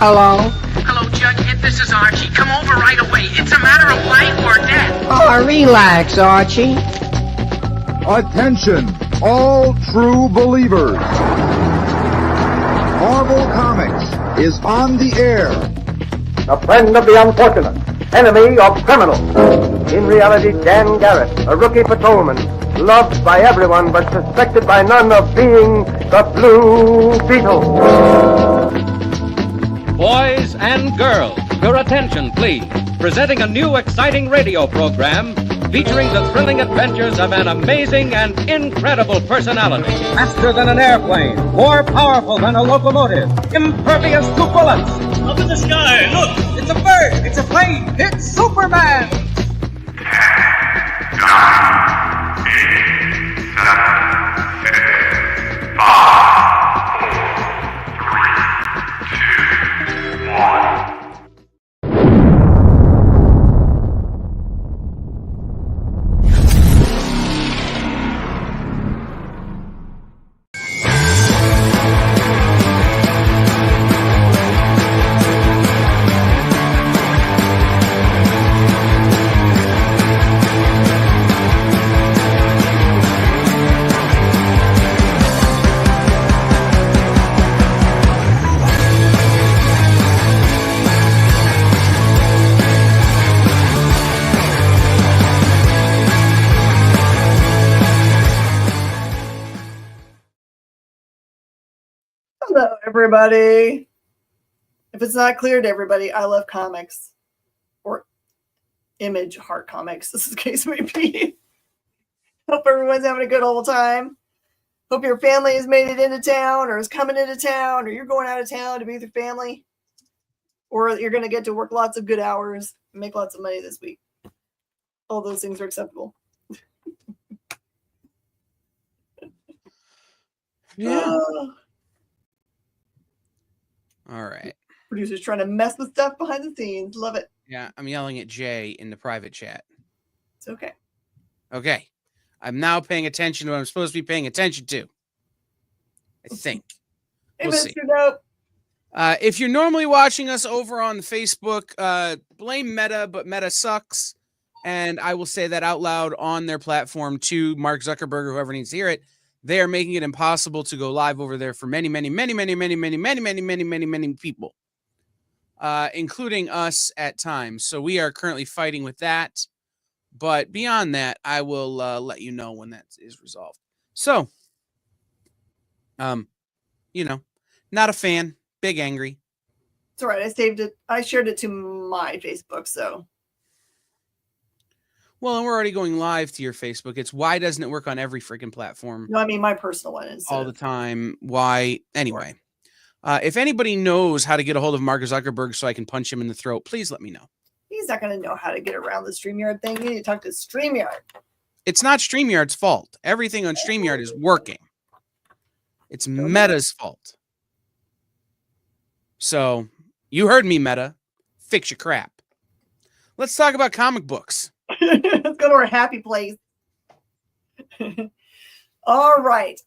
Hello? Hello, Jughead. This is Archie. Come over right away. It's a matter of life or death. Oh, relax, Archie. Attention, all true believers. Marvel Comics is on the air. A friend of the unfortunate, enemy of criminals. In reality, Dan Garrett, a rookie patrolman, loved by everyone but suspected by none of being the Blue Beetle. Boys and girls, your attention, please. Presenting a new exciting radio program featuring the thrilling adventures of an amazing and incredible personality. Faster than an airplane, more powerful than a locomotive, impervious to bullets. Up in the sky, look! It's a bird, it's a plane, it's Superman! 10, 9, 8, 7, 6, 5, 4, 3, 2, 1. Hello, everybody. If it's not clear to everybody, I love comics, or Image Heart Comics, as the case may be. Hope everyone's having a good old time. Hope your family has made it into town, or is coming into town, or you're going out of town to be with your family, or you're going to get to work lots of good hours and make lots of money this week. All those things are acceptable. Yeah. All right. Producers trying to mess with stuff behind the scenes. Love it. Yeah, I'm yelling at Jay in the private chat. It's okay. Okay. I'm now paying attention to what I'm supposed to be paying attention to. I think. Hey, We'll see. Mr. Dope. If you're normally watching us over on Facebook, blame Meta, but Meta sucks. And I will say that out loud on their platform to Mark Zuckerberg or whoever needs to hear it. They are making it impossible to go live over there for many people, including us at times. So we are currently fighting with that. But beyond that, I will let you know when that is resolved. So, not a fan, big angry. It's all right. I saved it. I shared it to my Facebook. So, well, and we're already going live to your Facebook. It's why doesn't it work on every freaking platform? No, I mean my personal one is all the time. Why? Anyway, if anybody knows how to get a hold of Mark Zuckerberg so I can punch him in the throat, please let me know. He's not going to know how to get around the StreamYard thing. You need to talk to StreamYard. It's not StreamYard's fault. Everything on StreamYard is working. It's Meta's fault. So you heard me, Meta. Fix your crap. Let's talk about comic books. Let's go to our happy place. All right.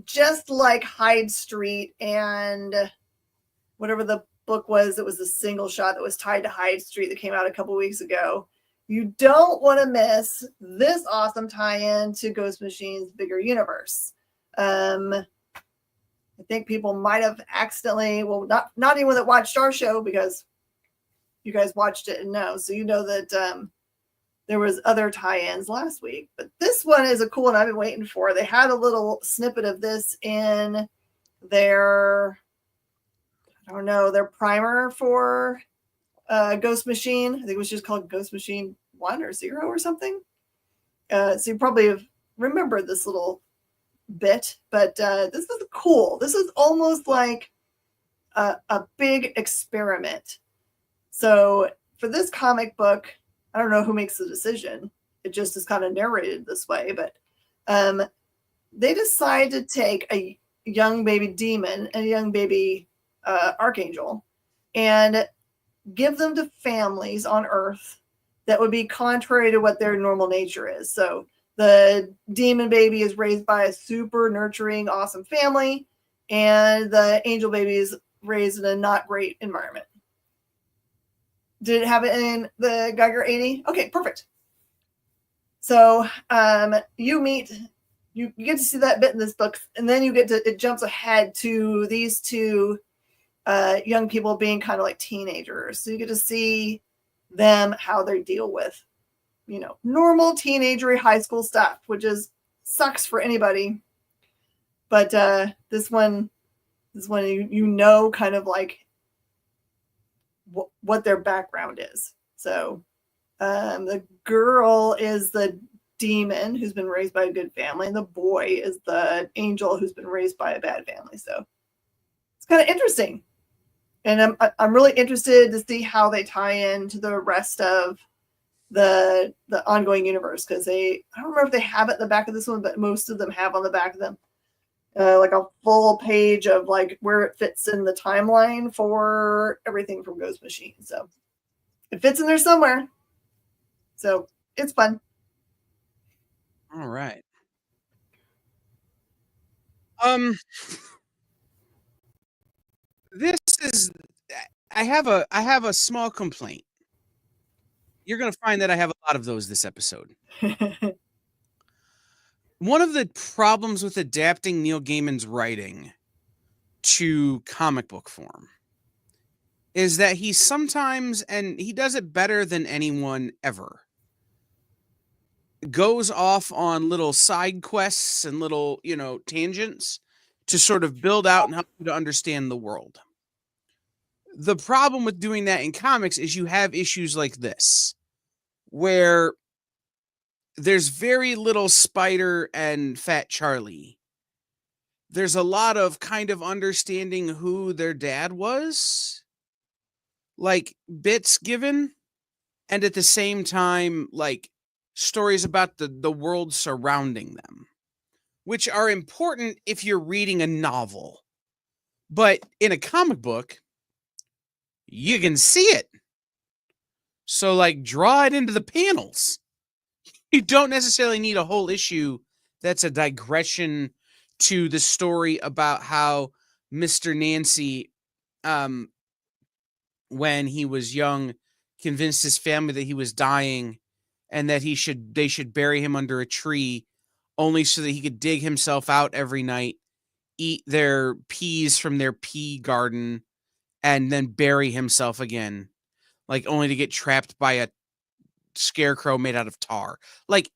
Just like Hyde Street and whatever the book was, it was a single shot that was tied to Hyde Street that came out a couple weeks ago. You don't want to miss this awesome tie-in to Ghost Machine's bigger universe. I think people might have accidentally, well, not anyone that watched our show, because you guys watched it and know. So you know that there was other tie-ins last week, but this one is a cool one I've been waiting for. They had a little snippet of this in their, their primer for Ghost Machine. I think it was just called Ghost Machine 1 or 0 or something. So you probably have remembered this little bit, but this is cool. This is almost like a big experiment. So for this comic book, I don't know who makes the decision. It just is kind of narrated this way, but they decide to take a young baby demon and a young baby archangel and give them to families on Earth that would be contrary to what their normal nature is. So the demon baby is raised by a super nurturing, awesome family, and the angel baby is raised in a not great environment. Did it have it in the Geiger 80? Okay, perfect. So you get to see that bit in this book, and then it jumps ahead to these two young people being kind of like teenagers. So you get to see them, how they deal with, normal teenagery high school stuff, which sucks for anybody. But this one kind of like what their background is. So the girl is the demon who's been raised by a good family, and the boy is the angel who's been raised by a bad family. So it's kind of interesting, and I'm really interested to see how they tie into the rest of the ongoing universe, because I don't remember if they have it in the back of this one, but most of them have on the back of them like a full page of like where it fits in the timeline for everything from Ghost Machine. So it fits in there somewhere. So it's fun. All right. This is I have a small complaint. You're going to find that I have a lot of those this episode. One of the problems with adapting Neil Gaiman's writing to comic book form is that he sometimes, and he does it better than anyone ever, goes off on little side quests and little, tangents to sort of build out and help you to understand the world. The problem with doing that in comics is you have issues like this, where there's very little Spider and Fat Charlie. There's a lot of kind of understanding who their dad was, like bits given, and at the same time, like stories about the world surrounding them, which are important if you're reading a novel. But in a comic book, you can see it. So, like, draw it into the panels. You don't necessarily need a whole issue that's a digression to the story about how Mr. Nancy, when he was young, convinced his family that he was dying and that they should bury him under a tree, only so that he could dig himself out every night, eat their peas from their pea garden, and then bury himself again, like only to get trapped by a scarecrow made out of tar. Like,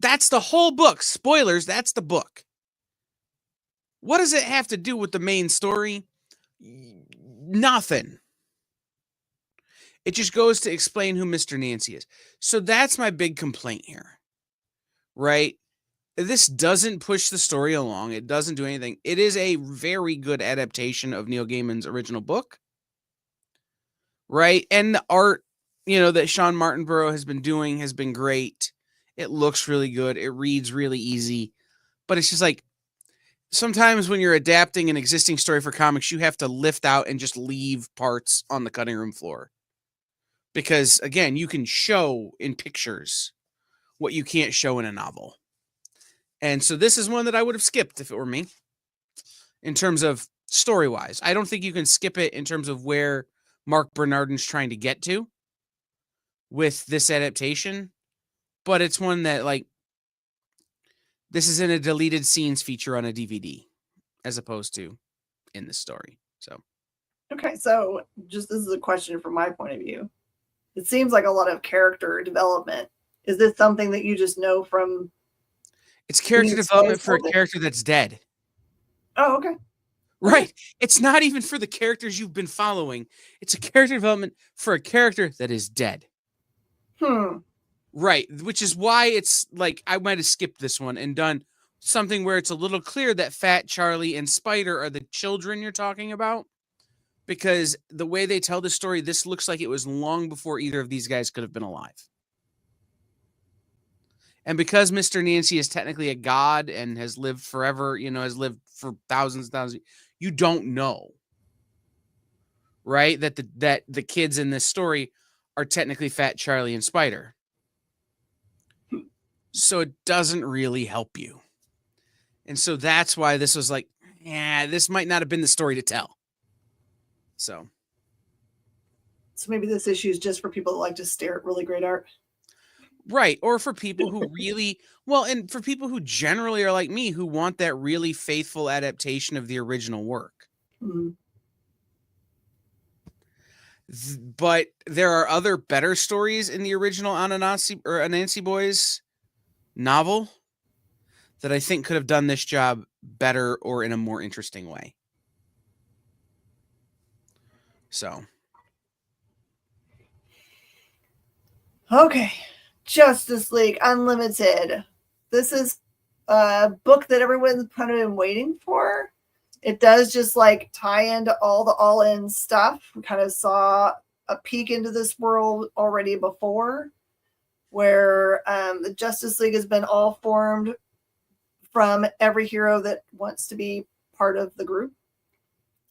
that's the whole book. Spoilers, that's the book. What does it have to do with the main story? Nothing. It just goes to explain who Mr. Nancy is. So that's my big complaint here, right? This doesn't push the story along. It doesn't do anything. It is a very good adaptation of Neil Gaiman's original book, right? And the art, that Sean Martinborough has been doing has been great. It looks really good. It reads really easy. But it's just like, sometimes when you're adapting an existing story for comics, you have to lift out and just leave parts on the cutting room floor. Because, again, you can show in pictures what you can't show in a novel. And so this is one that I would have skipped if it were me, in terms of story-wise. I don't think you can skip it in terms of where Mark Bernardin's trying to get to with this adaptation. But it's one that, like, this is in a deleted scenes feature on a DVD, as opposed to in the story. So, okay, so just this is a question from my point of view. It seems like a lot of character development. Is this something that you just know from? It's character development for a character that's dead. Oh, okay. Right. It's not even for the characters you've been following. It's a character development for a character that is dead. Right. Which is why it's like, I might have skipped this one and done something where it's a little clear that Fat Charlie and Spider are the children you're talking about. Because the way they tell the story, this looks like it was long before either of these guys could have been alive. And because Mr. Nancy is technically a god and has lived forever, has lived for thousands and thousands, you don't know, right? That the kids in this story are technically Fat Charlie and Spider. So it doesn't really help you. And so that's why this was like, yeah, this might not have been the story to tell. So maybe this issue is just for people that like to stare at really great art. right, or for people who really well, and for people who generally are like me, who want that really faithful adaptation of the original work. Mhm. But there are other better stories in the original Anansi Boys novel that I think could have done this job better or in a more interesting way. So, Okay, Justice League Unlimited. This is a book that everyone's kind of been waiting for. It does just like tie into all the all-in stuff. We kind of saw a peek into this world already before, where the Justice League has been all formed from every hero that wants to be part of the group.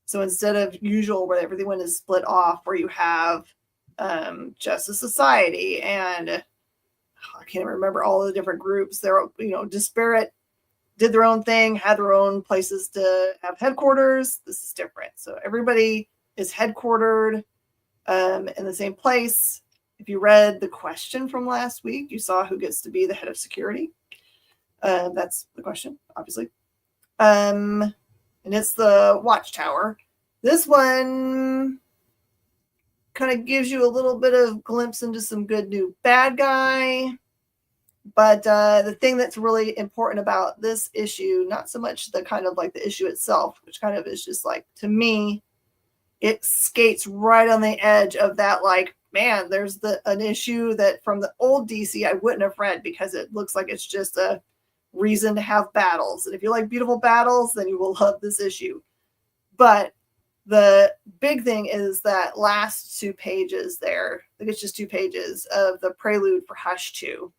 So instead of usual where everyone is split off, where you have Justice Society and I can't remember all the different groups. They're, disparate, did their own thing, had their own places to have headquarters. This is different. So everybody is headquartered in the same place. If you read the question from last week, you saw who gets to be the head of security. That's the question, obviously. And it's the Watchtower. This one kind of gives you a little bit of glimpse into some good new bad guy. But the thing that's really important about this issue, not so much the kind of like the issue itself, which kind of is just like, to me, it skates right on the edge of that, like, man, there's an issue that from the old DC I wouldn't have read because it looks like it's just a reason to have battles. And if you like beautiful battles, then you will love this issue. But the big thing is that last 2 pages there, I think it's just 2 pages of the prelude for Hush 2,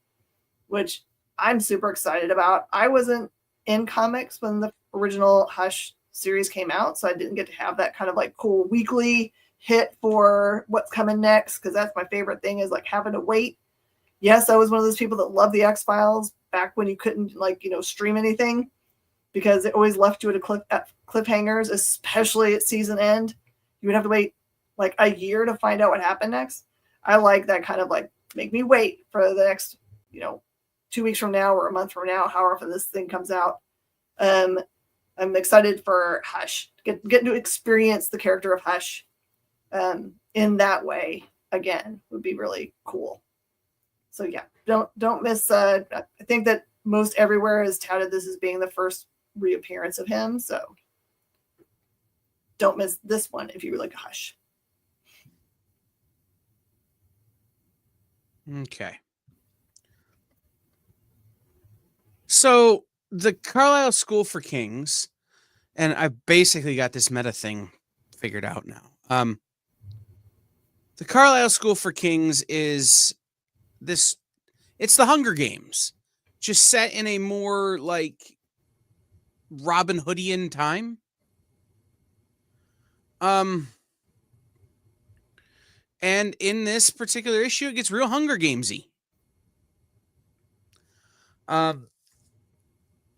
which I'm super excited about. I wasn't in comics when the original Hush series came out, so I didn't get to have that kind of like cool weekly hit for what's coming next, because that's my favorite thing, is like having to wait. Yes, I was one of those people that loved the X-Files back when you couldn't stream anything, because it always left you at cliffhangers, especially at season end. You would have to wait like a year to find out what happened next. I like that kind of like, make me wait for the next, 2 weeks from now or a month from now, however often this thing comes out. I'm excited for Hush. Get to experience the character of Hush in that way again would be really cool. So yeah, don't miss. I think that most everywhere has touted this as being the first reappearance of him. So don't miss this one if you like Hush. okay. So the Carlisle School for Kings, and I've basically got this meta thing figured out now. The Carlisle School for Kings is this, it's the Hunger Games, just set in a more like Robin Hoodian time. And in this particular issue, it gets real Hunger Gamesy.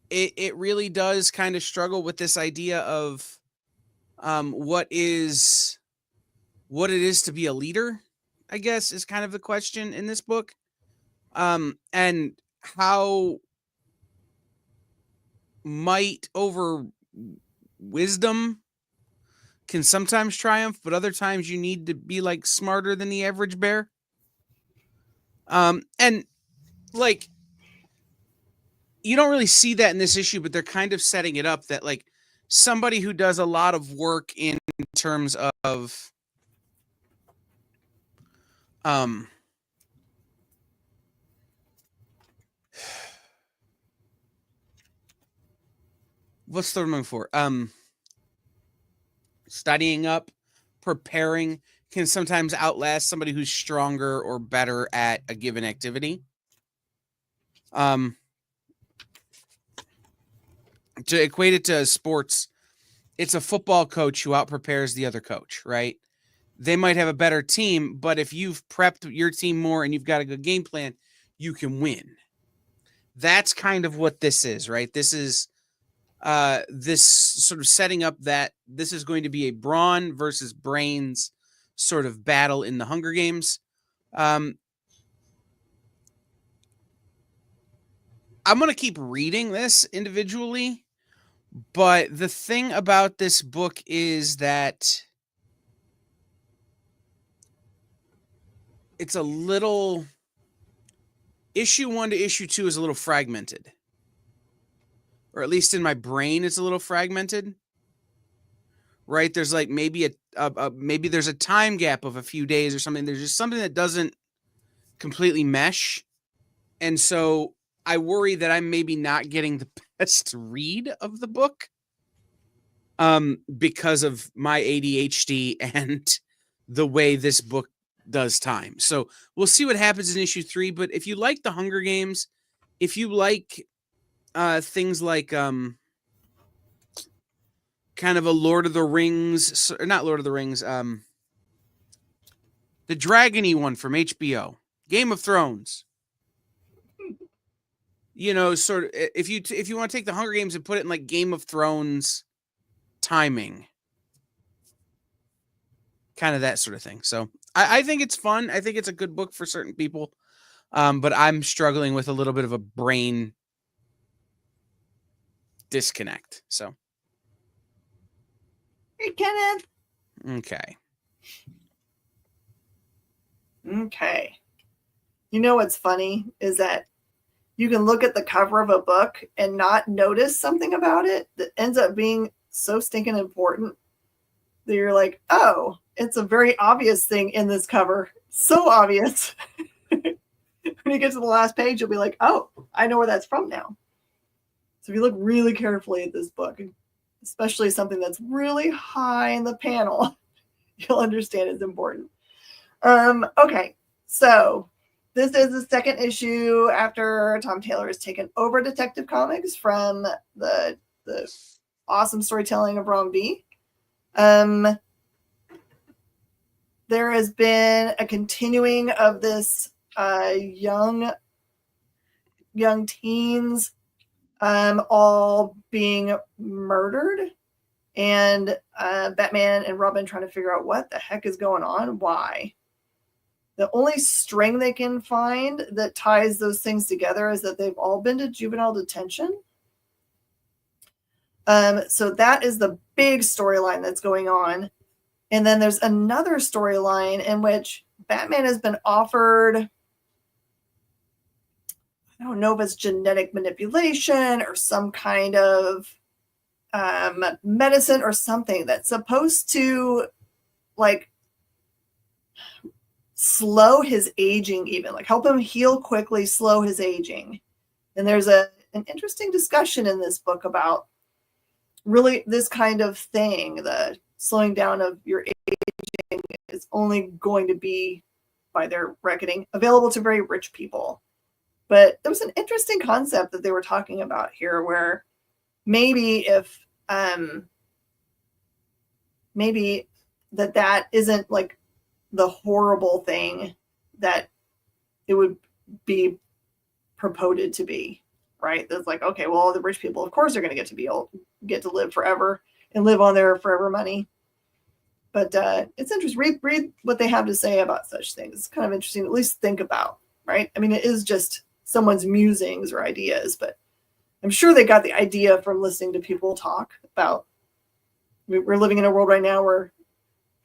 It really does kind of struggle with this idea of what it is to be a leader, I guess, is kind of the question in this book. And how might over wisdom can sometimes triumph, but other times you need to be like smarter than the average bear. And like, you don't really see that in this issue, but they're kind of setting it up that like somebody who does a lot of work in terms of what's the word I'm looking for? Studying up, preparing can sometimes outlast somebody who's stronger or better at a given activity. To equate it to sports, it's a football coach who outprepares the other coach, right? They might have a better team, but if you've prepped your team more and you've got a good game plan, you can win. That's kind of what this is, right? This is this sort of setting up that this is going to be a brawn versus brains sort of battle in the Hunger Games. I'm going to keep reading this individually, but the thing about this book is that it's a little, issue 1 to issue 2 is a little fragmented, or at least in my brain, it's a little fragmented. Right? There's like maybe maybe there's a time gap of a few days or something. There's just something that doesn't completely mesh. And so I worry that I'm maybe not getting the best read of the book because of my ADHD and the way this book does time. So we'll see what happens in issue 3. But if you like the Hunger Games, if you like things like kind of a Lord of the Rings, not Lord of the Rings, the dragony one from HBO, Game of Thrones. You know, sort of, if you want to take the Hunger Games and put it in like Game of Thrones timing, kind of that sort of thing. So I think it's fun. I think it's a good book for certain people, but I'm struggling with a little bit of a brain disconnect. So. Hey, Kenneth. Okay. Okay. You know what's funny is that you can look at the cover of a book and not notice something about it that ends up being so stinking important that you're like, oh, it's a very obvious thing in this cover. So obvious. When you get to the last page, you'll be like, oh, I know where that's from now. So if you look really carefully at this book, especially something that's really high in the panel, you'll understand it's important. Okay, so this is the second issue after Tom Taylor has taken over Detective Comics from the awesome storytelling of Ron V. There has been a continuing of this young teens all being murdered, and Batman and Robin trying to figure out what the heck is going on, why. The only string they can find that ties those things together is that they've all been to juvenile detention. So that is the big storyline that's going on. And then there's another storyline in which Batman has been offered, I don't know if it's genetic manipulation or some kind of medicine or something that's supposed to like slow his aging, even like help him heal quickly, slow his aging. And there's an interesting discussion in this book about really this kind of thing. The slowing down of your aging is only going to be, by their reckoning, available to very rich people. But there was an interesting concept that they were talking about here where maybe if maybe that isn't like the horrible thing that it would be purported to be, right? That's like, okay, well, the rich people, of course, are going to get to be old, get to live forever and live on their forever money. But it's interesting. Read what they have to say about such things. It's kind of interesting to at least think about, right? I mean, it is just someone's musings or ideas, but I'm sure they got the idea from listening to people talk about. We're living in a world right now where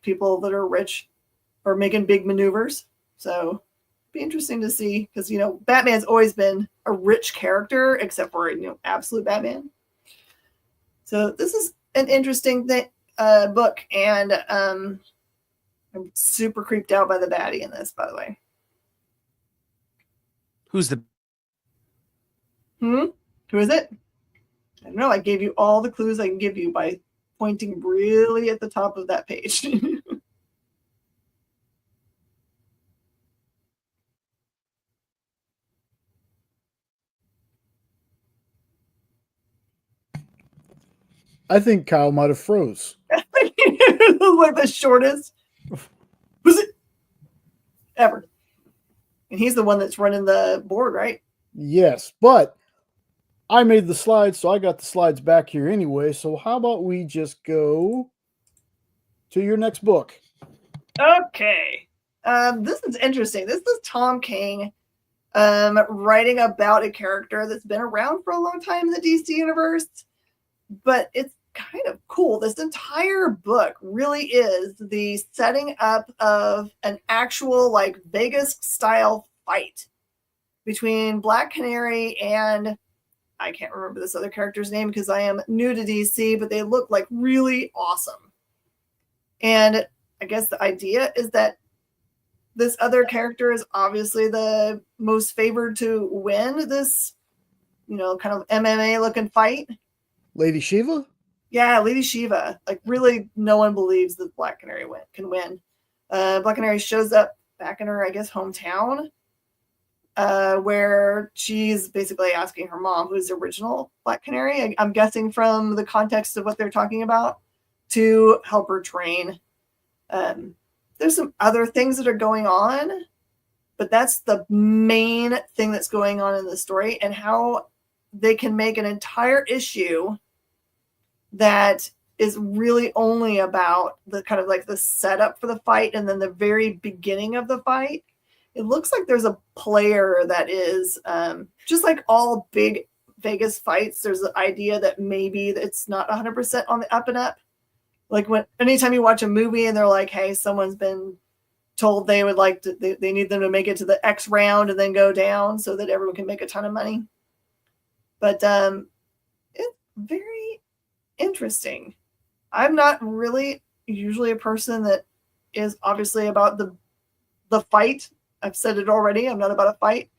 people that are rich are making big maneuvers. So it'd be interesting to see, because, you know, Batman's always been a rich character, except for, you know, absolute Batman. So this is an interesting book, and I'm super creeped out by the baddie in this, by the way. Who's the? Who is it? I don't know. I gave you all the clues I can give you by pointing really at the top of that page. I think Kyle might have froze. Like the shortest. Who's it? Ever. And he's the one that's running the board, right? Yes, but I made the slides, so I got the slides back here anyway. So how about we just go to your next book? Okay. This is interesting. This is Tom King writing about a character that's been around for a long time in the DC universe, but it's kind of cool. This entire book really is the setting up of an actual like Vegas style fight between Black Canary and I can't remember this other character's name because I am new to DC, but they look like really awesome. And I guess the idea is that this other character is obviously the most favored to win this, kind of MMA looking fight. Lady Shiva? Yeah, Lady Shiva. Like, really, no one believes that Black Canary can win. Black Canary shows up back in her, I guess, hometown, where she's basically asking her mom, who's the original Black Canary, I'm guessing from the context of what they're talking about, to help her train. There's some other things that are going on, but that's the main thing that's going on in the story, and how they can make an entire issue that is really only about the kind of like the setup for the fight and then the very beginning of the fight. It looks like there's a player that is just like all big Vegas fights. There's the idea that maybe it's not 100% on the up and up. Like anytime you watch a movie and they're like, hey, someone's been told they would like to, they need them to make it to the X round and then go down so that everyone can make a ton of money. But it's very interesting. I'm not really usually a person that is obviously about the fight. I've said it already. I'm not about a fight.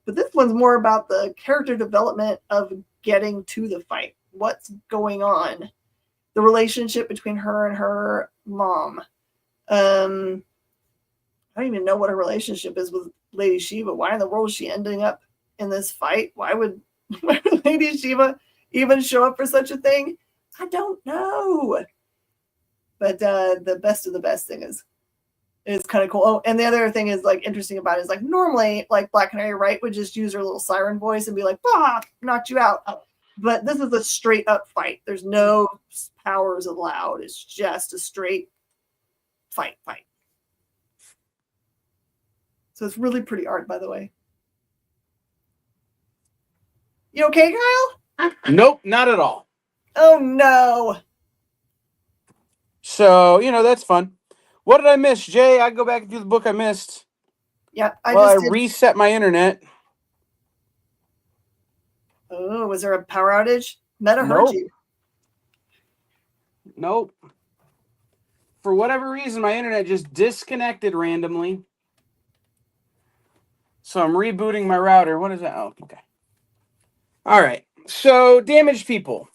But this one's more about the character development of getting to the fight. What's going on? The relationship between her and her mom. I don't even know what her relationship is with Lady Shiva. Why in the world is she ending up in this fight? Why would Lady Shiva even show up for such a thing? I don't know. But the best of the best thing is kind of cool. Oh, and the other thing is like interesting about it is like normally like Black Canary, right, would just use her little siren voice and be like, bah, knocked you out. But this is a straight up fight. There's no powers allowed. It's just a straight fight. So it's really pretty art, by the way. You okay, Kyle? Nope, not at all. Oh no. So, that's fun. What did I miss, Jay? I go back and do the book I missed. Yeah, I reset my internet. Oh, was there a power outage? Meta heard you. Nope. For whatever reason, my internet just disconnected randomly. So I'm rebooting my router. What is that? Oh, okay. All right. So, Damaged People.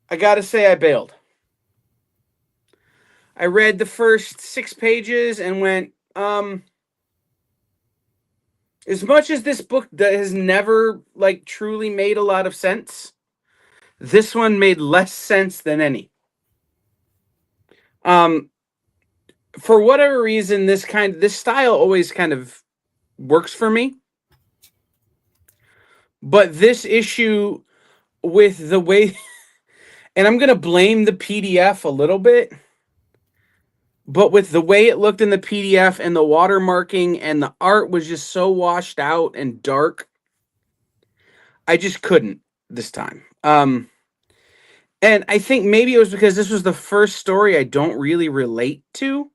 I got to say I bailed. I read the first 6 pages and went, as much as this book has never like truly made a lot of sense, this one made less sense than any. For whatever reason, this style always kind of works for me. But this issue with the way, and I'm going to blame the PDF a little bit, but with the way it looked in the PDF and the watermarking and the art was just so washed out and dark, I just couldn't this time. And I think maybe it was because this was the first story I don't really relate to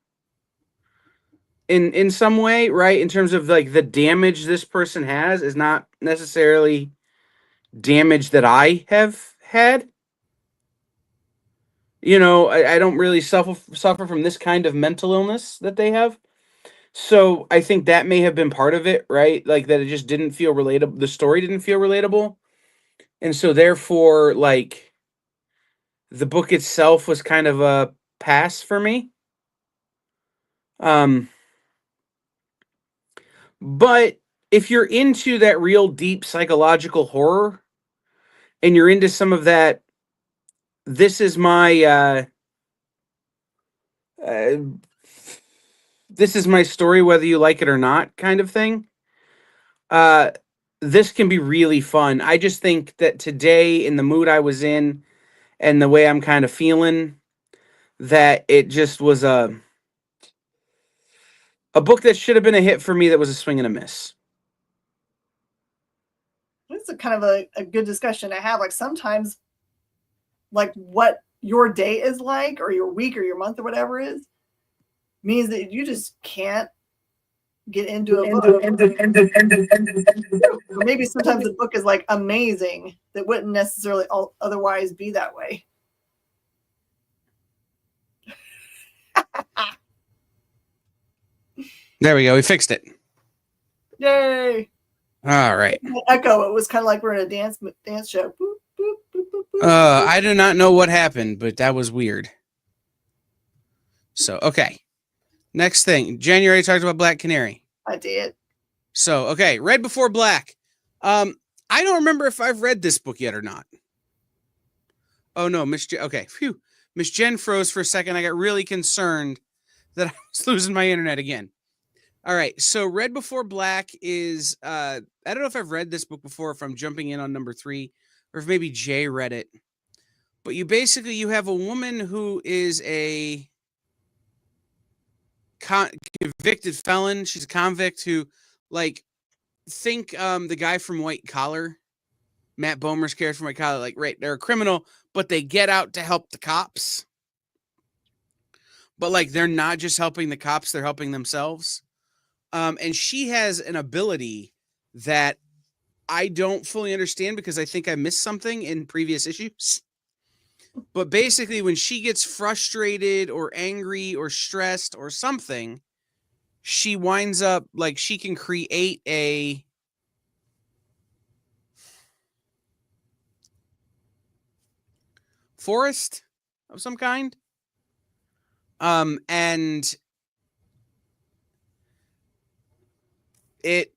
in some way, right? In terms of like the damage this person has is not necessarily damage that I have had. I don't really suffer from this kind of mental illness that they have. So I think that may have been part of it, right? Like that it just didn't feel relatable. The story didn't feel relatable. And so therefore, like, the book itself was kind of a pass for me. But if you're into that real deep psychological horror and you're into some of that, this is my story, whether you like it or not, kind of thing. this can be really fun. I just think that today, in the mood I was in and the way I'm kind of feeling, that it just was a book that should have been a hit for me that was a swing and a miss. It's a kind of a good discussion to have. Like sometimes, like what your day is like, or your week, or your month, or whatever is, means that you just can't get into a book. Or maybe sometimes the book is like amazing that wouldn't necessarily otherwise be that way. There we go. We fixed it. Yay! All right. Echo. It was kind of like we're in a dance show. Boop, boop, boop, boop, boop, I do not know what happened, but that was weird. So, okay. Next thing. January talked about Black Canary. I did. So, okay. Red Before Black. I don't remember if I've read this book yet or not. Oh, no. Okay. Phew. Miss Jen froze for a second. I got really concerned that I was losing my internet again. All right. So, Red Before Black is, I don't know if I've read this book before, if I'm jumping in on number 3, or if maybe Jay read it. But you have a woman who is a convicted felon. She's a convict who, like, think the guy from White Collar, Matt Bomer's character from White Collar, like, right, they're a criminal, but they get out to help the cops. But, like, they're not just helping the cops, they're helping themselves. And she has an ability that I don't fully understand because I think I missed something in previous issues. But basically, when she gets frustrated or angry or stressed or something, she winds up, like, she can create a forest of some kind. And it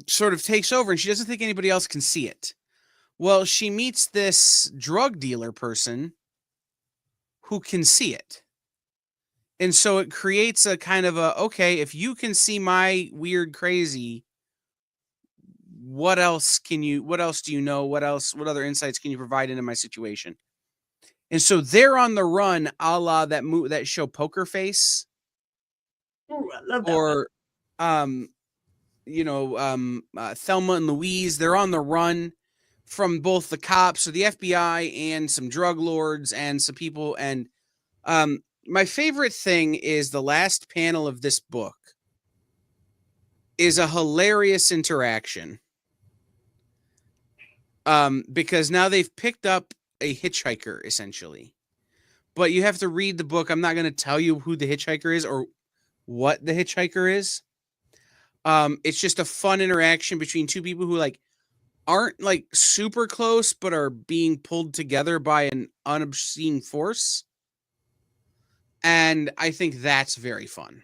sort of takes over, and she doesn't think anybody else can see it. Well, she meets this drug dealer person who can see it. And so it creates a kind of okay, if you can see my weird crazy, what else do you know? What other insights can you provide into my situation? And so they're on the run, a la that show Poker Face. Ooh, I love that or Thelma and Louise. They're on the run from both the cops or the FBI and some drug lords and some people. And my favorite thing is the last panel of this book is a hilarious interaction. Because now they've picked up a hitchhiker, essentially. But you have to read the book. I'm not going to tell you who the hitchhiker is or what the hitchhiker is. It's just a fun interaction between two people who, like, aren't, like, super close, but are being pulled together by an unobscene force. And I think that's very fun.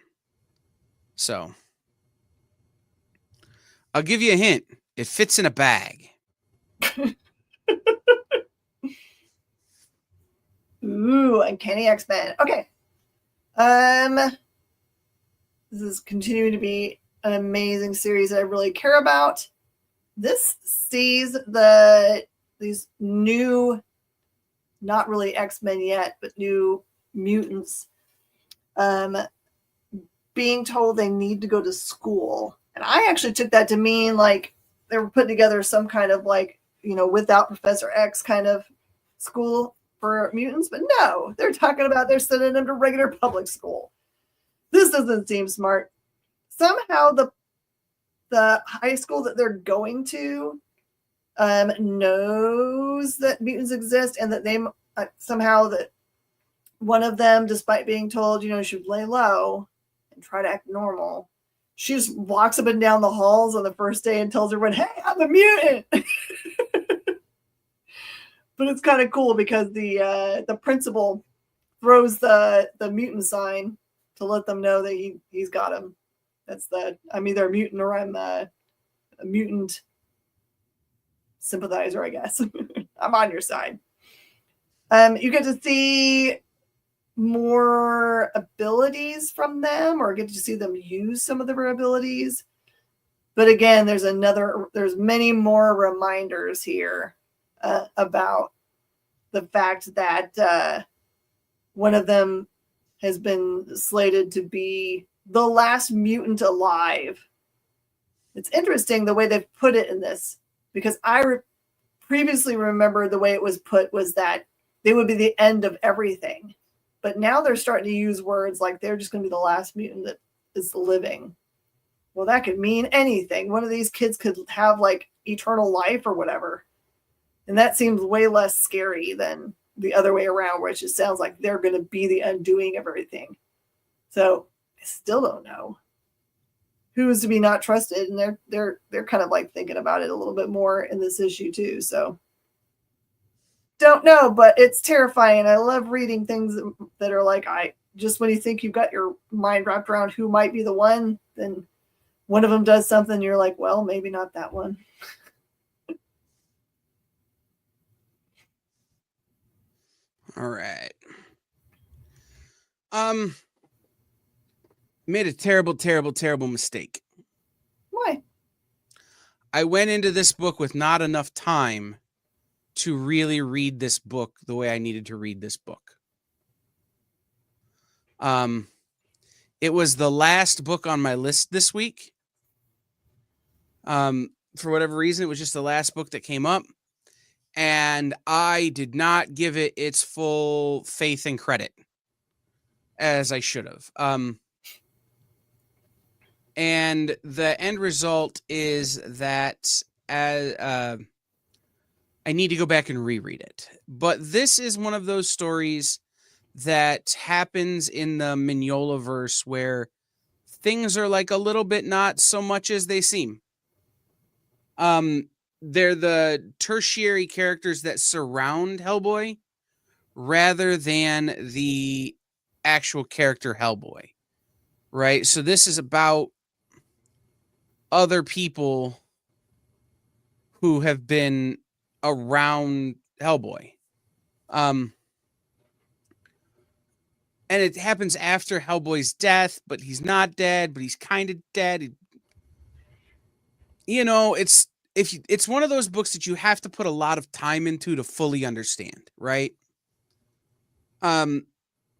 So I'll give you a hint. It fits in a bag. Ooh, Uncanny X-Men. Okay. This is continuing to be an amazing series that I really care about. This sees these new, not really X-Men yet, but new mutants being told they need to go to school. And I actually took that to mean like they were putting together some kind of, like, without Professor X kind of school for mutants. But no, they're talking about they're sending them to regular public school. This doesn't seem smart. Somehow the high school that they're going to knows that mutants exist, and that they somehow that one of them, despite being told, should lay low and try to act normal, she just walks up and down the halls on the first day and tells everyone, "Hey, I'm a mutant." But it's kind of cool because the principal throws the mutant sign to let them know that he's got him. That's I'm either a mutant or I'm a mutant sympathizer, I guess. I'm on your side. You get to see more abilities from them, or get to see them use some of their abilities. But again, there's many more reminders here about the fact that one of them has been slated to be the last mutant alive. It's interesting the way they've put it in this, because I previously remember the way it was put was that they would be the end of everything. But now they're starting to use words like they're just going to be the last mutant that is living. Well, that could mean anything. One of these kids could have like eternal life or whatever. And that seems way less scary than the other way around, where it just sounds like they're going to be the undoing of everything. So I still don't know who's to be not trusted. And they're kind of like thinking about it a little bit more in this issue too. So don't know, but it's terrifying. I love reading things that are like, just when you think you've got your mind wrapped around who might be the one, then one of them does something. You're like, well, maybe not that one. All right. Made a terrible mistake. Why? I went into this book with not enough time to really read this book the way I needed to read this book. It was the last book on my list this week. For whatever reason, it was just the last book that came up, and I did not give it its full faith and credit as I should have. And the end result is that I need to go back and reread it. But this is one of those stories that happens in the Mignola-verse where things are like a little bit not so much as they seem. They're the tertiary characters that surround Hellboy rather than the actual character Hellboy, right? So this is about other people who have been around Hellboy. And it happens after Hellboy's death, but he's not dead, but he's kind of dead. It's one of those books that you have to put a lot of time into to fully understand, right? And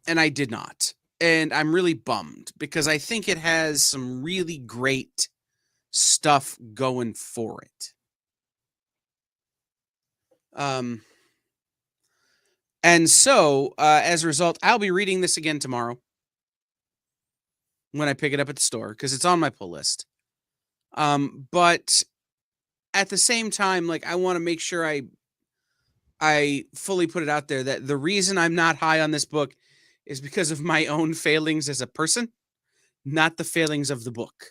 I did not. And I'm really bummed because I think it has some really great stuff going for it. And so, as a result, I'll be reading this again tomorrow when I pick it up at the store because it's on my pull list. But at the same time, like I want to make sure I fully put it out there that the reason I'm not high on this book is because of my own failings as a person, not the failings of the book.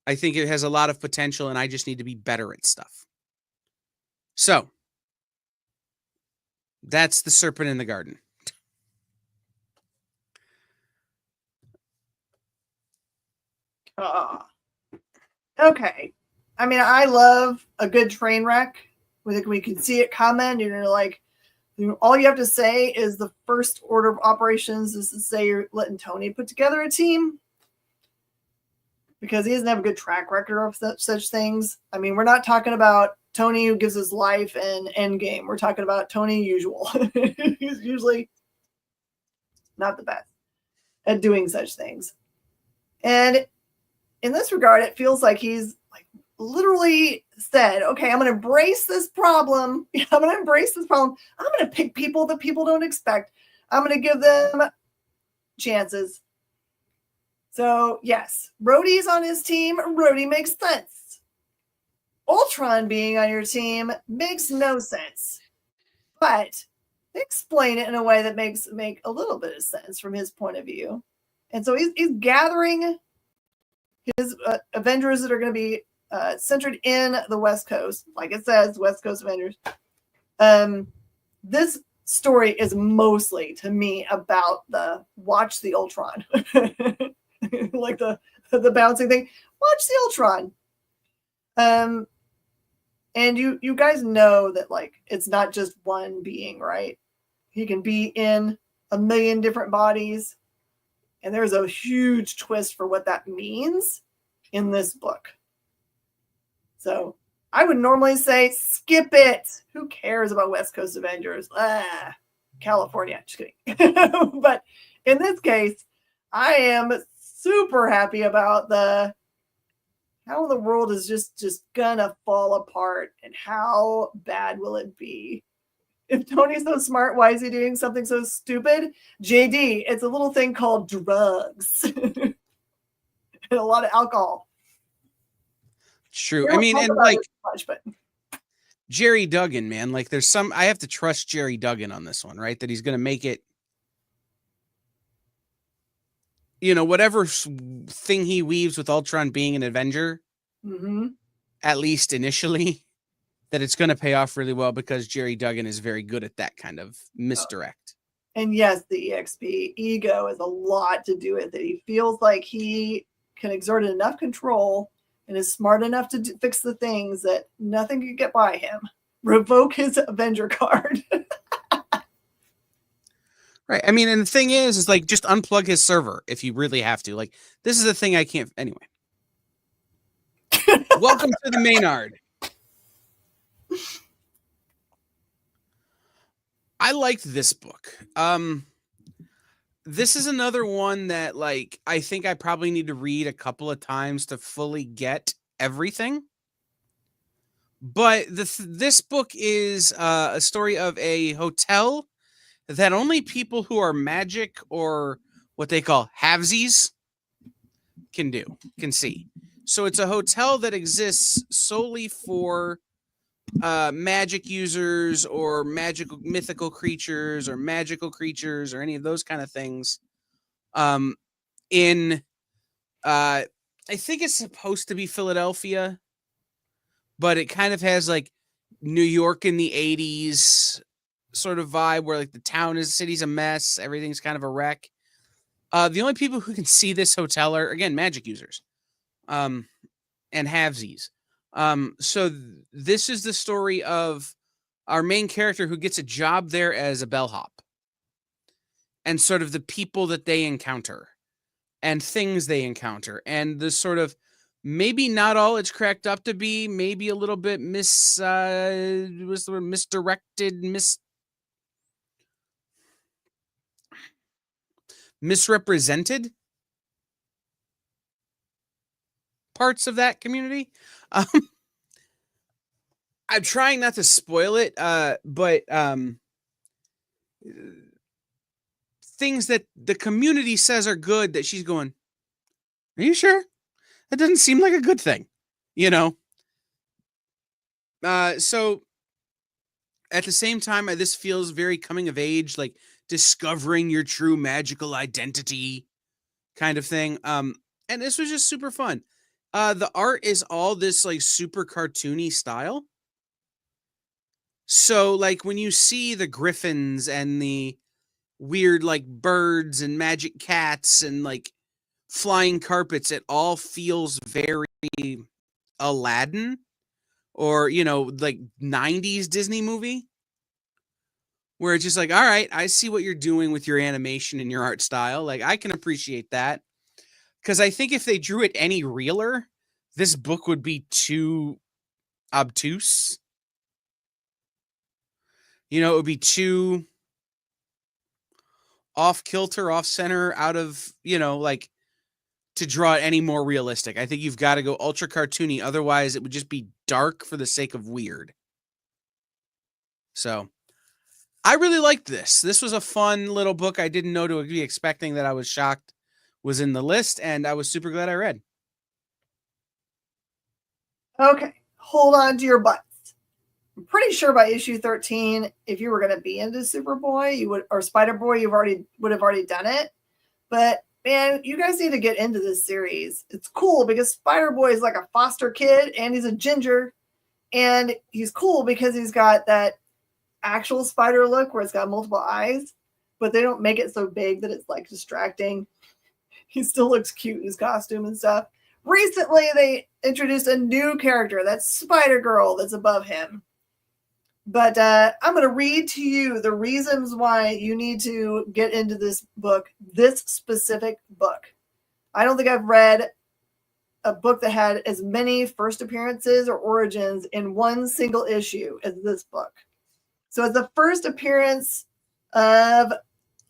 I think it has a lot of potential and I just need to be better at stuff. So, that's The Serpent in the Garden. Okay. I mean, I love a good train wreck. We can see it coming. You're like, all you have to say is the first order of operations is to say you're letting Tony put together a team because he doesn't have a good track record of such things. I mean, we're not talking about Tony who gives his life in Endgame. We're talking about Tony usual. He's usually not the best at doing such things. And in this regard, it feels like he's like literally said, okay, I'm going to embrace this problem. I'm going to embrace this problem. I'm going to pick people that people don't expect. I'm going to give them chances. So yes, Rhodey's on his team. Rhodey makes sense. Ultron being on your team makes no sense, but they explain it in a way that make a little bit of sense from his point of view. And so he's gathering his Avengers that are going to be centered in the West Coast, like it says, West Coast Avengers. This story is mostly, to me, about watch the Ultron, like the bouncing thing. Watch the Ultron. And you guys know that like it's not just one being, right? He can be in a million different bodies. And there's a huge twist for what that means in this book. So I would normally say skip it. Who cares about West Coast Avengers? California. Just kidding. But in this case, I am super happy about how the world is just gonna fall apart and how bad will it be. If Tony's so smart, why is he doing something so stupid? JD, it's a little thing called drugs and a lot of alcohol. True. I mean, and like Jerry Duggan, man, like I have to trust Jerry Duggan on this one, right? That he's going to make it, whatever thing he weaves with Ultron being an Avenger, at least initially, that it's going to pay off really well because Jerry Duggan is very good at that kind of misdirect. And yes, the EXP ego has a lot to do with it. He feels like he can exert enough control and is smart enough to fix the things that nothing can get by him. Revoke his Avenger card. Right. I mean, and the thing is like just unplug his server if you really have to. Like, this is the thing I can't. Anyway. Welcome to the Maynard. I liked this book. This is another one that, like, I think I probably need to read a couple of times to fully get everything. But this book is a story of a hotel that only people who are magic or what they call halvesies can see. So it's a hotel that exists solely for magic users or mythical creatures or magical creatures or any of those kind of things. I think it's supposed to be Philadelphia, but it kind of has like New York in the 80s sort of vibe where like the city's a mess. Everything's kind of a wreck. The only people who can see this hotel are, again, magic users, and halvesies. So this is the story of our main character who gets a job there as a bellhop and sort of the people that they encounter and things they encounter and the sort of maybe not all it's cracked up to be, maybe a little bit misdirected, misrepresented parts of that community. I'm trying not to spoil it, but things that the community says are good that she's going, are you sure? That doesn't seem like a good thing, So at the same time, this feels very coming of age, like discovering your true magical identity kind of thing. And this was just super fun. The art is all this like super cartoony style. So like when you see the griffins and the weird like birds and magic cats and like flying carpets, it all feels very Aladdin or, like 90s Disney movie where it's just like, all right, I see what you're doing with your animation and your art style. Like I can appreciate that. Because I think if they drew it any realer, this book would be too obtuse. It would be too off kilter, off center, out of, like to draw it any more realistic. I think you've got to go ultra cartoony. Otherwise, it would just be dark for the sake of weird. So I really liked this. This was a fun little book. I didn't know to be expecting that. I was shocked was in the list, and I was super glad I read. Okay, hold on to your butts. I'm pretty sure by issue 13, if you were going to be into Superboy, or Spider-Boy, would have already done it. But man, you guys need to get into this series. It's cool because Spider-Boy is like a foster kid, and he's a ginger, and he's cool because he's got that actual spider look where it's got multiple eyes, but they don't make it so big that it's like distracting. He still looks cute in his costume and stuff. Recently, they introduced a new character, that's Spider-Girl, that's above him. But I'm going to read to you the reasons why you need to get into this book, this specific book. I don't think I've read a book that had as many first appearances or origins in one single issue as this book. So it's the first appearance of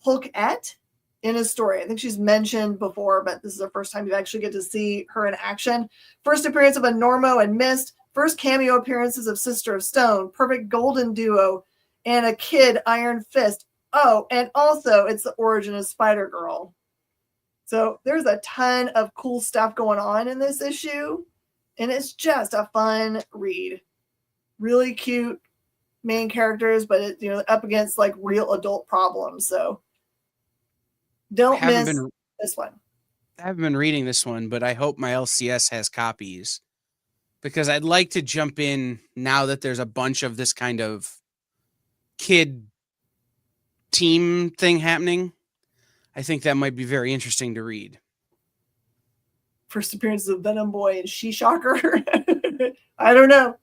Hulkette in a story. I think she's mentioned before, but this is the first time you actually get to see her in action. First appearance of a Normo and Mist. First cameo appearances of Sister of Stone, Perfect Golden Duo, and a kid, Iron Fist. Oh, and also it's the origin of Spider-Girl. So there's a ton of cool stuff going on in this issue, and it's just a fun read. Really cute main characters, but it, up against like real adult problems. So don't miss this one. I haven't been reading this one, but I hope my LCS has copies because I'd like to jump in now that there's a bunch of this kind of kid team thing happening. I think that might be very interesting to read. First appearances of Venom Boy and She-Shocker. I don't know.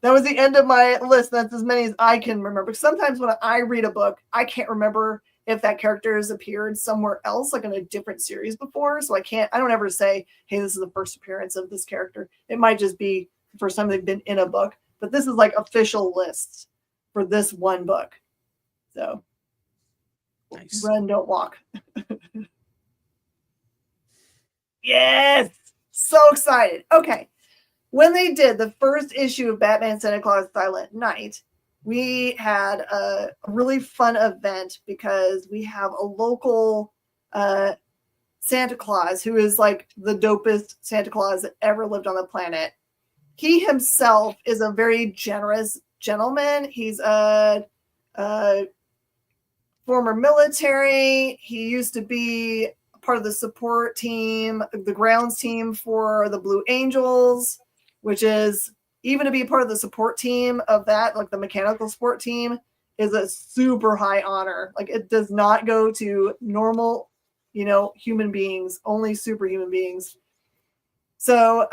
That was the end of my list. That's as many as I can remember. Sometimes when I read a book, I can't remember if that character has appeared somewhere else, like in a different series before. So I don't ever say, hey, this is the first appearance of this character. It might just be the first time they've been in a book. But this is like official lists for this one book. So nice. Run, don't walk. Yes! So excited. Okay. When they did the first issue of Batman Santa Claus Silent Night, we had a really fun event because we have a local Santa Claus who is like the dopest Santa Claus that ever lived on the planet. He himself is a very generous gentleman. He's a former military. He used to be part of the support team, the grounds team for the Blue Angels, which is even to be part of the support team of that, like the mechanical support team, is a super high honor. Like it does not go to normal, human beings, only superhuman beings. So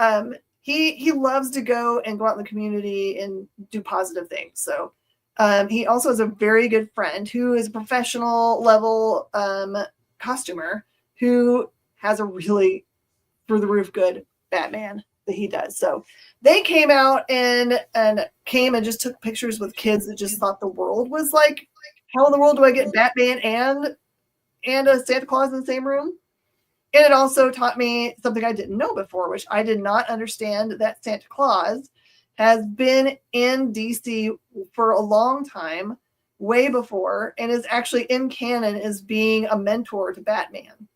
he loves to go out in the community and do positive things. So he also is a very good friend who is a professional level costumer who has a really through the roof good Batman that he does. So they came out and came and just took pictures with kids that just thought the world was like, how in the world do I get Batman and a Santa Claus in the same room? And it also taught me something I didn't know before, which I did not understand, that Santa Claus has been in DC for a long time, way before, and is actually in canon as being a mentor to Batman.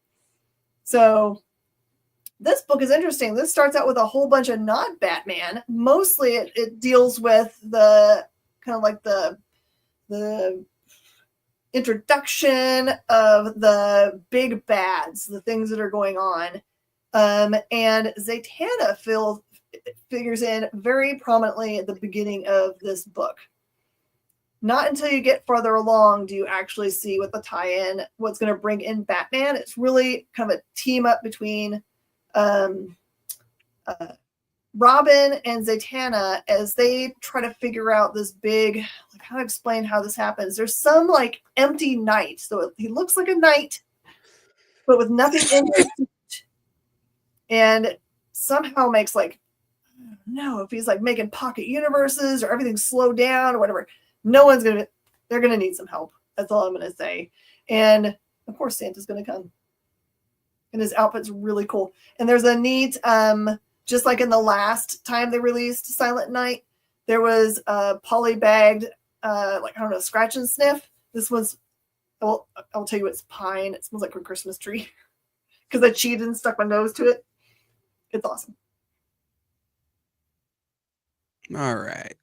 So this book is interesting. This starts out with a whole bunch of not Batman. Mostly it deals with the kind of like the introduction of the big bads, the things that are going on. And Zatanna figures in very prominently at the beginning of this book. Not until you get further along do you actually see what the tie-in, what's going to bring in Batman. It's really kind of a team up between Robin and Zatanna as they try to figure out this big, like, how to explain how this happens. There's some like empty knight. So he looks like a knight, but with nothing in it. And somehow makes like, I don't know if he's like making pocket universes or everything's slowed down or whatever. They're going to need some help. That's all I'm going to say. And of course, Santa's going to come. And his outfit's really cool. And there's a neat, just like in the last time they released Silent Night, there was a polybagged, scratch and sniff. This one's, I'll tell you, it's pine. It smells like a Christmas tree because I cheated and stuck my nose to it. It's awesome. All right.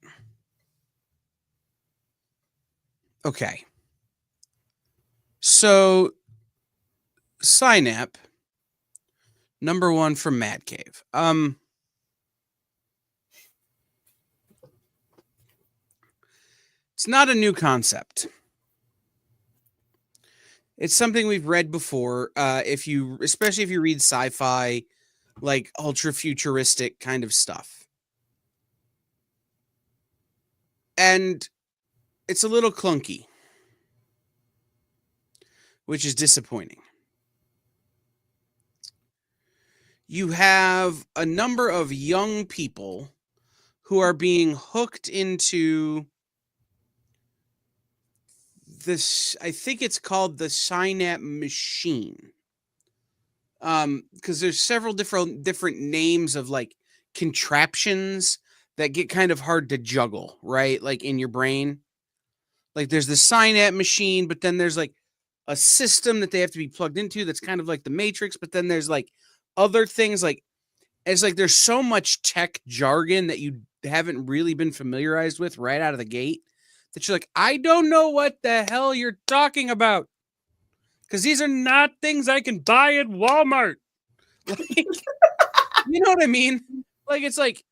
Okay. So, Synap, number 1 from Mad Cave. It's not a new concept. It's something we've read before. Especially if you read sci-fi, like ultra futuristic kind of stuff. And it's a little clunky, which is disappointing. you have a number of young people who are being hooked into this. I think it's called the Synapse machine. Because there's several different names of like contraptions that get kind of hard to juggle, right? Like in your brain. Like there's the Synapse machine, but then there's like a system that they have to be plugged into that's kind of like the Matrix, but then there's like other things like it's like there's so much tech jargon that you haven't really been familiarized with right out of the gate that you're like, I don't know what the hell you're talking about. Because these are not things I can buy at Walmart. Like, you know what I mean? Like, it's like,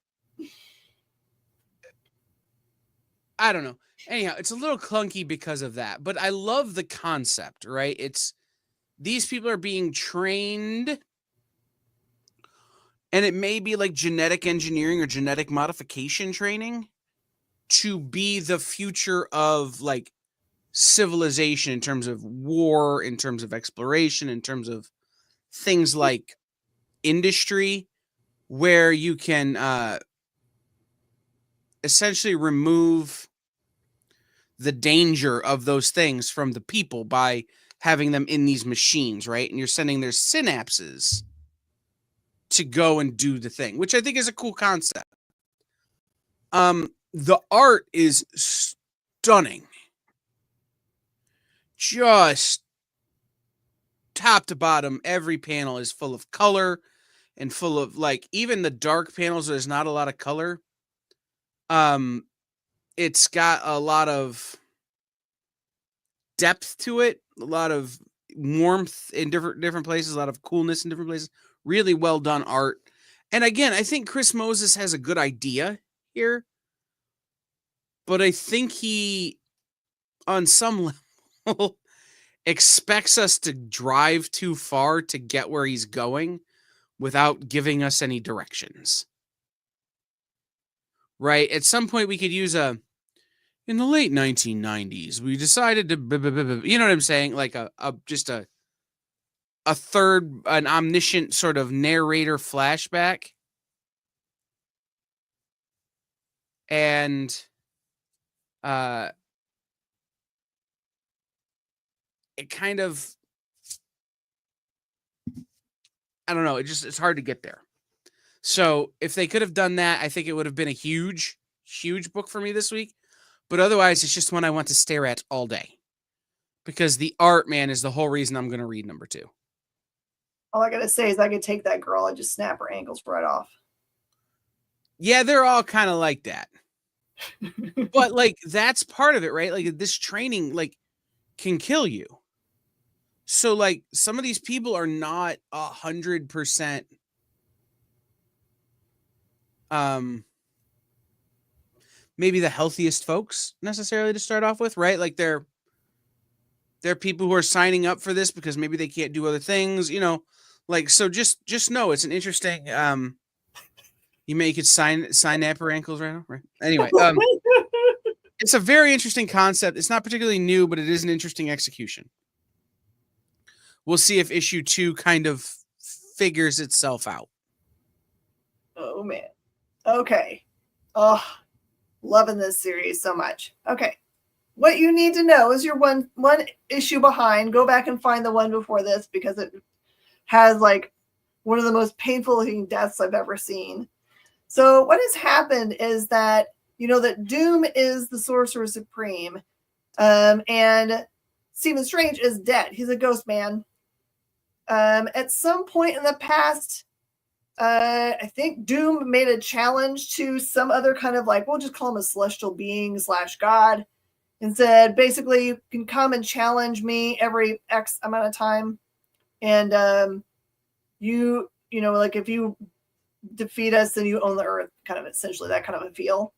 I don't know. Anyhow, it's a little clunky because of that. But I love the concept, right? It's these people are being trained, and it may be like genetic engineering or genetic modification training to be the future of like civilization in terms of war, in terms of exploration, in terms of things like industry, where you can essentially remove the danger of those things from the people by having them in these machines, right? And you're sending their synapses to go and do the thing, which I think is a cool concept. The art is stunning. Just top to bottom, every panel is full of color and full of like even the dark panels, there's not a lot of color. It's got a lot of depth to it, a lot of warmth in different places, a lot of coolness in different places. Really well done art. And again, I think Chris Moses has a good idea here, but I think he, on some level, expects us to drive too far to get where he's going without giving us any directions. Right? At some point, we could use in the late 1990s, we decided to, you know what I'm saying? Like just a an omniscient sort of narrator flashback. And it kind of, I don't know, it's hard to get there. So if they could have done that, I think it would have been a huge book for me this week. But otherwise, it's just one I want to stare at all day. Because the art, man, is the whole reason I'm going to read number 2. All I got to say is I could take that girl and just snap her ankles right off. Yeah, they're all kind of like that. But like that's part of it, right? Like this training like can kill you. So like some of these people are not 100% maybe the healthiest folks necessarily to start off with, right? Like they're people who are signing up for this because maybe they can't do other things, you know. Like so just know it's an interesting you could sign her ankles right now, right? Anyway, it's a very interesting concept. It's not particularly new, but it is an interesting execution. We'll see if issue 2 kind of figures itself out. Oh, man. Okay. Oh, loving this series so much. Okay. What you need to know is you're one issue behind. Go back and find the one before this because it has like one of the most painful looking deaths I've ever seen. So what has happened is that, you know, that Doom is the Sorcerer Supreme, and Stephen Strange is dead. He's a ghost man. At some point in the past, I think Doom made a challenge to some other kind of like, we'll just call him a celestial being / God, and said, basically, you can come and challenge me every X amount of time. And you know, like if you defeat us, then you own the earth, kind of essentially that kind of a feel.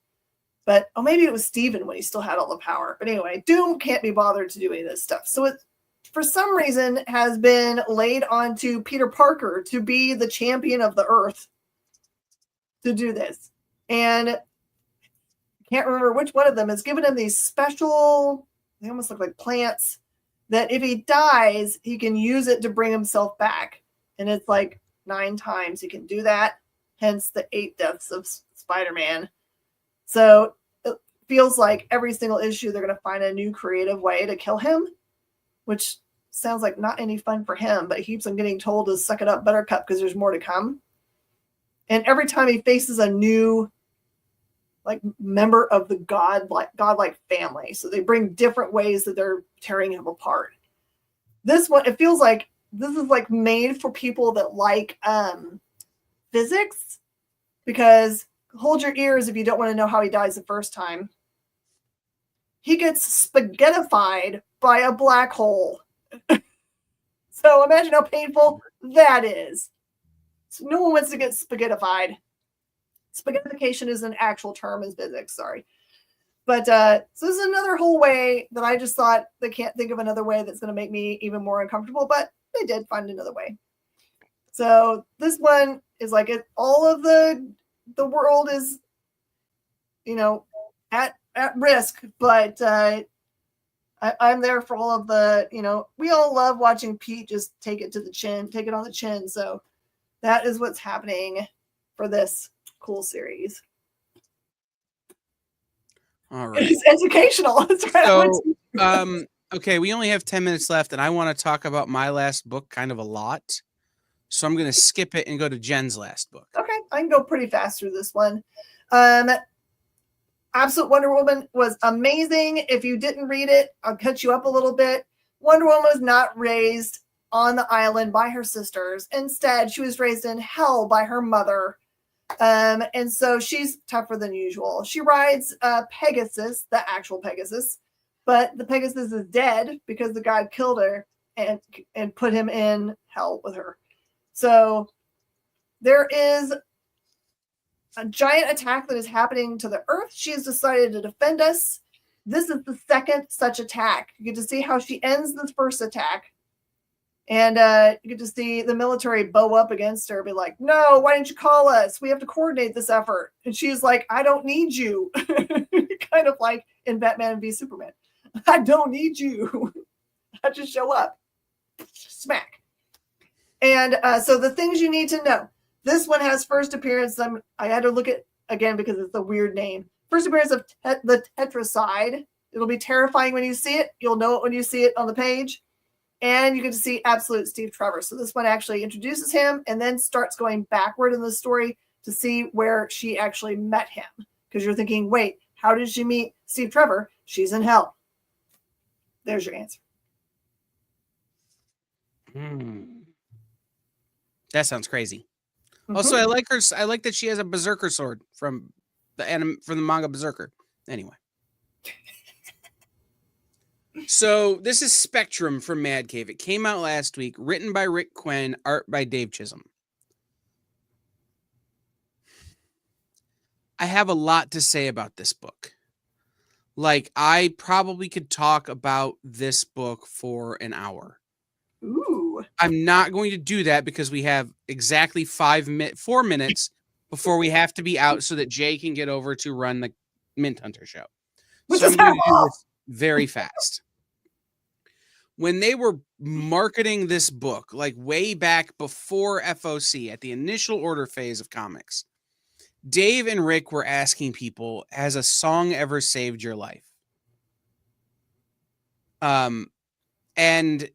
But maybe it was Steven when he still had all the power. But anyway, Doom can't be bothered to do any of this stuff. So it, for some reason, has been laid onto Peter Parker to be the champion of the earth to do this. And I can't remember which one of them has given him these special, they almost look like plants, that if he dies, he can use it to bring himself back. And it's like 9 times. He can do that. Hence the 8 deaths of Spider-Man. So it feels like every single issue they're going to find a new creative way to kill him, which sounds like not any fun for him, but he keeps on getting told to suck it up, Buttercup, because there's more to come. And every time he faces a new member of the godlike family, so they bring different ways that they're tearing him apart. This one, it feels like this is like made for people that like physics, because hold your ears if you don't want to know how he dies the first time. He gets spaghettified by a black hole. So imagine how painful that is. So no one wants to get spaghettified. Spaghettification is an actual term in physics, sorry. But so this is another whole way that I just thought they can't think of another way that's going to make me even more uncomfortable, but they did find another way. So this one is like all of the world is, at risk, but I'm there for all of the, we all love watching Pete just take it on the chin. So that is what's happening for this cool series. All right. It's educational. So, okay, we only have 10 minutes left, and I want to talk about my last book kind of a lot. So I'm going to skip it and go to Jen's last book. Okay, I can go pretty fast through this one. Absolute Wonder Woman was amazing. If you didn't read it, I'll catch you up a little bit. Wonder Woman was not raised on the island by her sisters. Instead, she was raised in hell by her mother. And so she's tougher than usual. She rides Pegasus, the actual Pegasus, but the Pegasus is dead because the god killed her and put him in hell with her. So there is a giant attack that is happening to the Earth. She has decided to defend us. This is the second such attack. You get to see how she ends this first attack. And you get to see the military bow up against her, be like, no, why didn't you call us? We have to coordinate this effort. And she's like, I don't need you. Kind of like in Batman v Superman. I don't need you. I just show up. Smack. And so the things you need to know. This one has first appearance. I had to look at again because it's a weird name. First appearance of the Tetracide. It'll be terrifying when you see it. You'll know it when you see it on the page. And you get to see Absolute Steve Trevor. So this one actually introduces him and then starts going backward in the story to see where she actually met him. Because you're thinking, wait, how did she meet Steve Trevor? She's in hell. There's your answer. That sounds crazy. Mm-hmm. Also, I like her. I like that she has a berserker sword from the manga Berserker. Anyway. So this is Spectrum from Mad Cave. It came out last week, written by Rick Quinn, art by Dave Chisholm. I have a lot to say about this book. Like, I probably could talk about this book for an hour. Ooh. I'm not going to do that because we have exactly 4 minutes before we have to be out so that Jay can get over to run the Mint Hunter show. So I'm going to do this very fast. When they were marketing this book, like way back before FOC, at the initial order phase of comics, Dave and Rick were asking people, has a song ever saved your life? And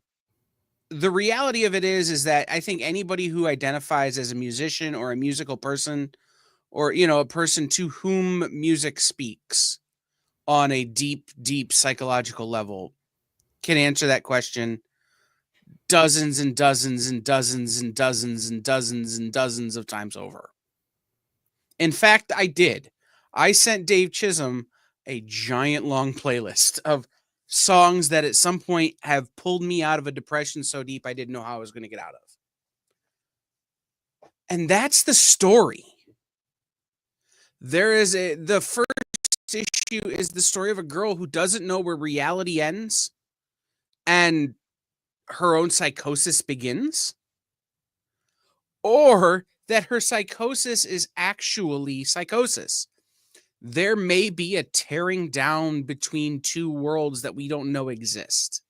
the reality of it is that I think anybody who identifies as a musician or a musical person, or, a person to whom music speaks on a deep, deep psychological level, can answer that question dozens and dozens and dozens and dozens and dozens and dozens of times over. In fact, I did. I sent Dave Chisholm a giant long playlist of songs that at some point have pulled me out of a depression so deep I didn't know how I was going to get out of. And that's the story. The first issue is the story of a girl who doesn't know where reality ends and her own psychosis begins, or that her psychosis is actually psychosis. There may be a tearing down between two worlds that we don't know exist.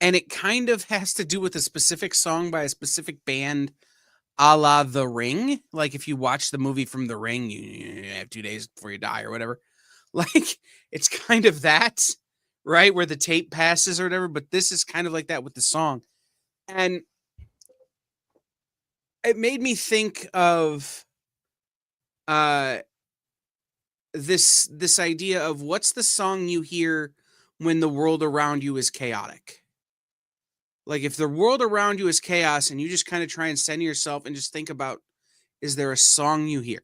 And it kind of has to do with a specific song by a specific band, a la The Ring. Like if you watch the movie from The Ring, you have 2 days before you die or whatever. Like it's kind of that, right? Where the tape passes or whatever. But this is kind of like that with the song. And it made me think of this idea of what's the song you hear when the world around you is chaotic. Like if the world around you is chaos and you just kind of try and center yourself and just think about, is there a song you hear?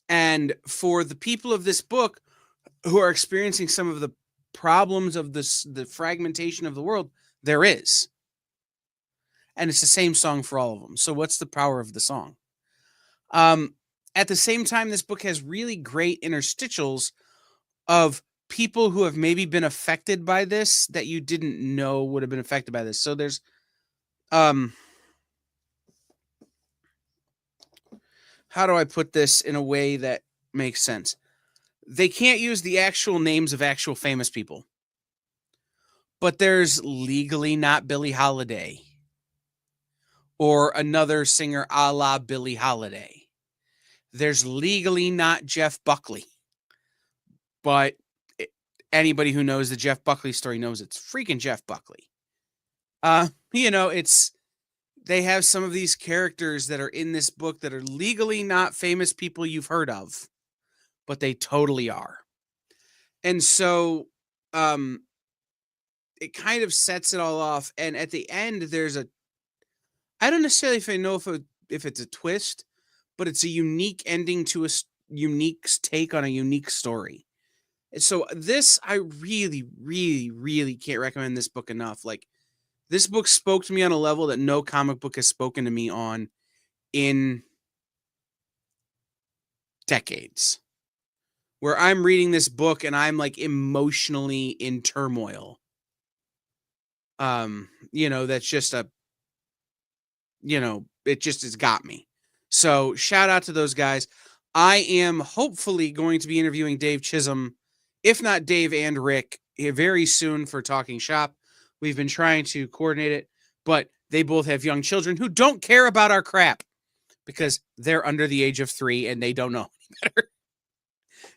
And for the people of this book who are experiencing some of the problems of the fragmentation of the world, there is. And it's the same song for all of them. So what's the power of the song? At the same time, this book has really great interstitials of people who have maybe been affected by this that you didn't know would have been affected by this. So there's, how do I put this in a way that makes sense? They can't use the actual names of actual famous people, but there's legally not Billie Holiday or another singer a la Billie Holiday. There's legally not Jeff Buckley, but anybody who knows the Jeff Buckley story knows it's freaking Jeff Buckley. They have some of these characters that are in this book that are legally not famous people you've heard of, but they totally are. And so it kind of sets it all off. And at the end, there's I don't necessarily know if it's a twist, but it's a unique ending to a unique take on a unique story. And so this, I really, really, really can't recommend this book enough. Like this book spoke to me on a level that no comic book has spoken to me on in decades, where I'm reading this book and I'm like emotionally in turmoil. That's just it just has got me. So shout out to those guys. I am hopefully going to be interviewing Dave Chisholm, if not Dave and Rick, very soon for Talking Shop. We've been trying to coordinate it, but they both have young children who don't care about our crap because they're under the age of 3 and they don't know any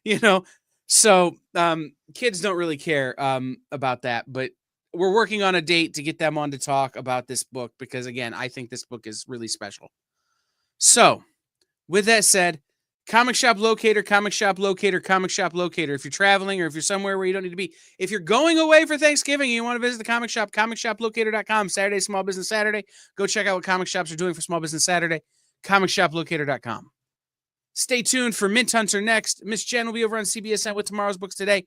better. So kids don't really care about that, but we're working on a date to get them on to talk about this book because, again, I think this book is really special. So, with that said, Comic Shop Locator, Comic Shop Locator, Comic Shop Locator. If you're traveling or if you're somewhere where you don't need to be, if you're going away for Thanksgiving and you want to visit the comic shop, comicshoplocator.com. Saturday, Small Business Saturday. Go check out what comic shops are doing for Small Business Saturday. Comicshoplocator.com. Stay tuned for Mint Hunter next. Miss Jen will be over on CBSN with tomorrow's books today.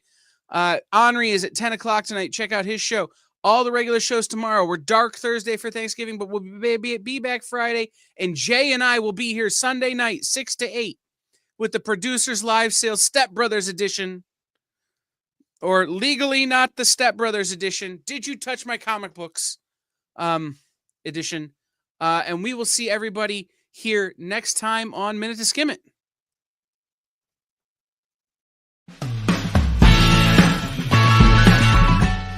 Henri is at 10 o'clock tonight. Check out his show. All the regular shows tomorrow. We're dark Thursday for Thanksgiving, but we'll be back Friday. And Jay and I will be here Sunday night, 6 to 8, with the Producers Live Sale Step Brothers edition, or legally not the Step Brothers edition. Did you touch my comic books edition? And we will see everybody here next time on Minute to Skim It.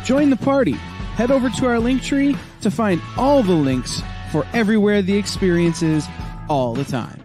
Join the party. Head over to our link tree to find all the links for everywhere the experience is all the time.